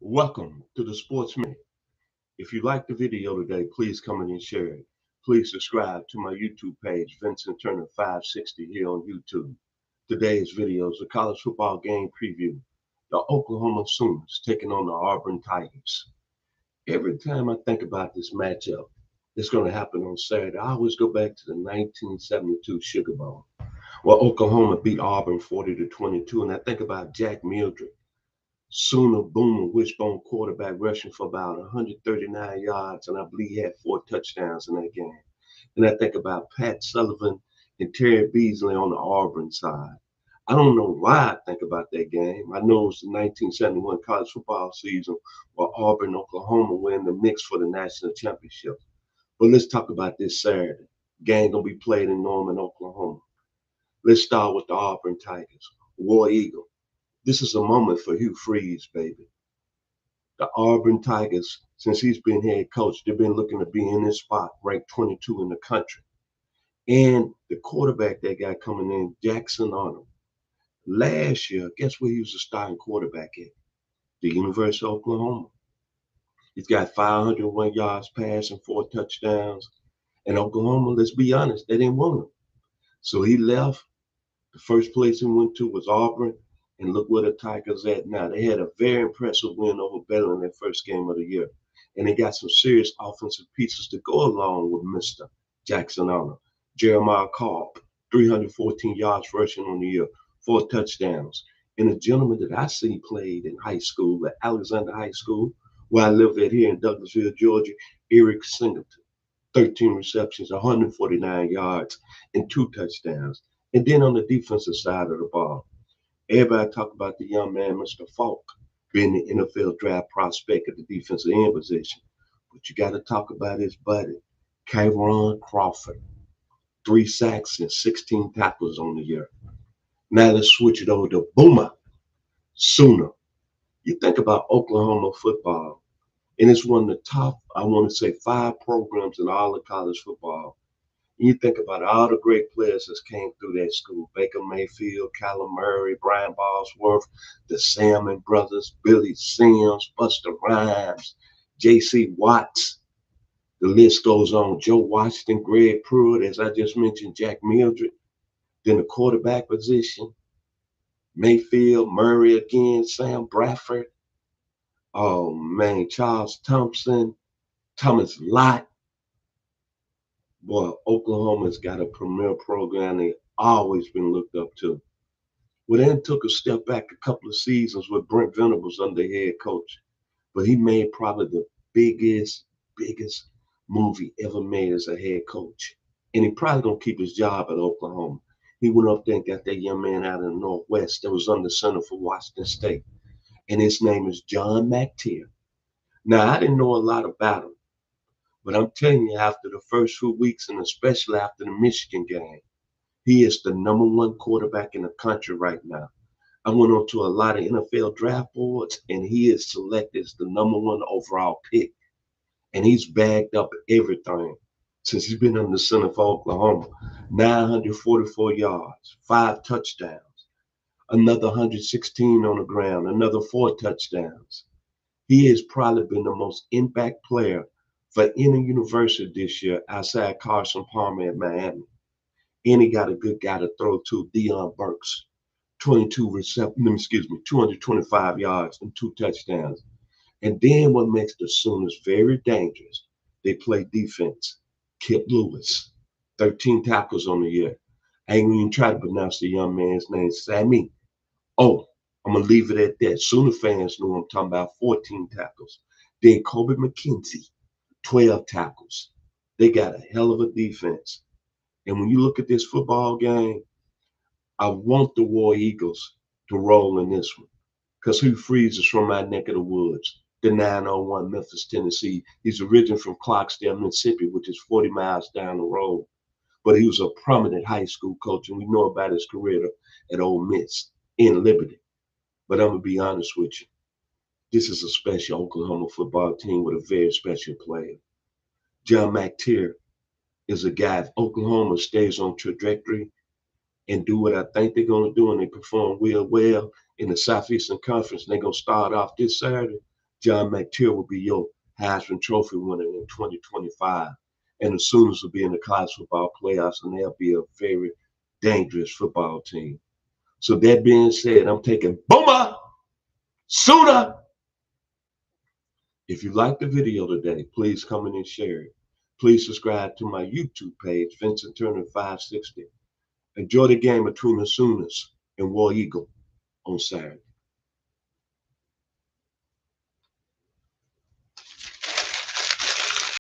Welcome to the Sports Minute. If you like the video today, please comment and share it. Please subscribe to my YouTube page, Vincent Turner 560 here on YouTube. Today's video is a college football game preview. The Oklahoma Sooners taking on the Auburn Tigers. Every time I think about this matchup, it's going to happen on Saturday. I always go back to the 1972 Sugar Bowl, where Oklahoma beat Auburn 40-22, and I think about Jack Mildred. Sooner Boomer wishbone quarterback rushing for about 139 yards, and I believe he had 4 touchdowns in that game. And I think about Pat Sullivan and Terry Beasley on the Auburn side. I don't know why I think about that game. I know it was the 1971 college football season where Auburn, Oklahoma were in the mix for the national championship. But let's talk about this Saturday. Game gonna be played in Norman, Oklahoma. Let's start with the Auburn Tigers. War Eagle. This is a moment for Hugh Freeze, baby. The Auburn Tigers, since he's been head coach, they've been looking to be in this spot, ranked 22 in the country. And the quarterback they got coming in, Jackson Arnold. Last year, guess where he was the starting quarterback at? The University of Oklahoma. He's got 501 yards passing, 4 touchdowns. And Oklahoma, let's be honest, they didn't want him. So he left. The first place he went to was Auburn. And look where the Tigers at now. They had a very impressive win over Baylor in their first game of the year. And they got some serious offensive pieces to go along with Mr. Jackson Arnold. Jeremiah Cobb, 314 yards rushing on the year, 4 touchdowns. And a gentleman that I see played in high school at Alexander High School, where I live at here in Douglasville, Georgia, Eric Singleton, 13 receptions, 149 yards, and 2 touchdowns. And then on the defensive side of the ball, everybody talk about the young man, Mr. Falk, being the NFL draft prospect at the defensive end position. But you got to talk about his buddy, Kyron Crawford. 3 sacks and 16 tackles on the year. Now let's switch it over to Boomer Sooner. You think about Oklahoma football, and it's one of the top, I want to say, 5 programs in all of college football. You think about all the great players that came through that school. Baker Mayfield, Callum Murray, Brian Bosworth, the Salmon brothers, Billy Sims, Buster Rhymes, J.C. Watts. The list goes on. Joe Washington, Greg Pruitt, as I just mentioned, Jack Mildred. Then the quarterback position, Mayfield, Murray again, Sam Bradford. Oh, man, Charles Thompson, Thomas Lott. Boy, Oklahoma's got a premier program they've always been looked up to. Well, then took a step back a couple of seasons with Brent Venables under head coach. But he made probably the biggest move he ever made as a head coach. And he probably gonna keep his job at Oklahoma. He went up there and got that young man out of the Northwest that was under center for Washington State. And his name is John McTeer. Now, I didn't know a lot about him. But I'm telling you, after the first few weeks, and especially after the Michigan game, he is the #1 quarterback in the country right now. I went on to a lot of NFL draft boards, and he is selected as the #1 overall pick. And he's bagged up everything since he's been in the center for Oklahoma. 944 yards, 5 touchdowns, another 116 on the ground, another 4 touchdowns. He has probably been the most impact player for any university this year outside Carson Palmer at Miami. And he got a good guy to throw to, Deion Burks. 225 yards and 2 touchdowns. And then what makes the Sooners very dangerous, they play defense. Kip Lewis, 13 tackles on the year. I ain't even try to pronounce the young man's name, Sammy. Oh, I'm going to leave it at that. Sooner fans know I'm talking about, 14 tackles. Then Kobe McKenzie, 12 tackles. They got a hell of a defense. And when you look at this football game, I want the War Eagles to roll in this one. Because Hugh Freeze is from my neck of the woods, the 901 Memphis, Tennessee. He's originally from Clarksdale, Mississippi, which is 40 miles down the road. But he was a prominent high school coach, and we know about his career at Ole Miss in Liberty. But I'm going to be honest with you. This is a special Oklahoma football team with a very special player. John McTeer is a guy, if Oklahoma stays on trajectory and do what I think they're going to do, and they perform real well in the Southeastern Conference, and they're going to start off this Saturday, John McTeer will be your Heisman Trophy winner in 2025. And the Sooners will be in the college football playoffs, and they'll be a very dangerous football team. So that being said, I'm taking Boomer Sooner. If you like the video today, please comment and share it. Please subscribe to my YouTube page, Vincent Turner 560. Enjoy the game between the Sooners and War Eagle on Saturday.